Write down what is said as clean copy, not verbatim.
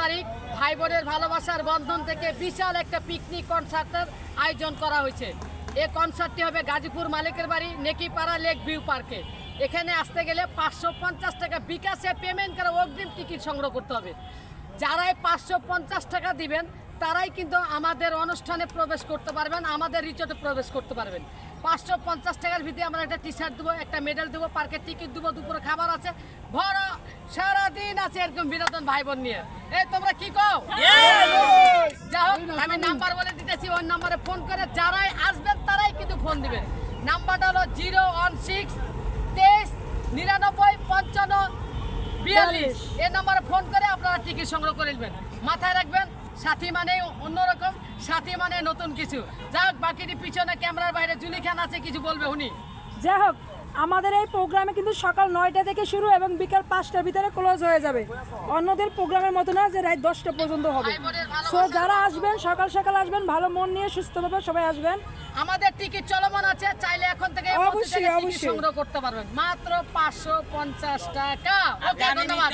তারিখ ভাই বোনের ভালোবাসার বন্ধন থেকে বিশাল একটা পিকনিক কনসার্টের আয়োজন করা হয়েছে। এই কনসার্টটি হবে গাজীপুর মালিকের বাড়ি নেকিপাড়া লেক ভিউ পার্কে। এখানে আসতে গেলে 550 টাকা বিকাশে পেমেন্ট করে অগ্রিম টিকিট সংগ্রহ করতে হবে। যারাই 550 টাকা দিবেন তারাই কিন্তু আমাদের অনুষ্ঠানে প্রবেশ করতে পারবেন, আমাদের রিসোর্টে প্রবেশ করতে পারবেন। 550 টাকার ভিতরে আমরা একটা টি শার্ট দেবো, একটা মেডেল দেবো, পার্কের টিকিট দেবো, দুপুরে খাবার আছে, বড় সারাদিন আছে এরকম বিনোদন ভাই বোন নিয়ে। এই তোমরা কি কও? যাই হোক, আমি নাম্বার বলে দিতেছি, ওই নাম্বারে ফোন করে যারাই আসবেন তারাই কিন্তু ফোন দিবেন। নাম্বারটা হলো 016 23 99 55 42। এই নাম্বারে ফোন করে আপনারা টিকিট সংগ্রহ করে নেবেন। মাথায় রাখবেন, সাথী মানে অন্যরকম, সাথী মানে নতুন কিছু। যাক, বাকিটি পিছনে ক্যামেরার বাইরে জুনি খান আছে, কিছু বলবে উনি। যাই হোক, আমাদের এই প্রোগ্রামে কিন্তু সকাল 9টা থেকে শুরু এবং বিকাল 5টার ভিতরে ক্লোজ হয়ে যাবে। অন্যদের প্রোগ্রামের মতো না যে রাত 10টা পর্যন্ত হবে। সো যারা আসবেন সকাল সকাল আসবেন, ভালো মন নিয়ে সুস্থভাবে সবাই আসবেন। আমাদের টিকিট চলমান আছে, চাইলে এখন থেকে অবশ্যই টিকিট সংগ্রহ করতে পারবেন মাত্র 550 টাকা। ওকে, ধন্যবাদ।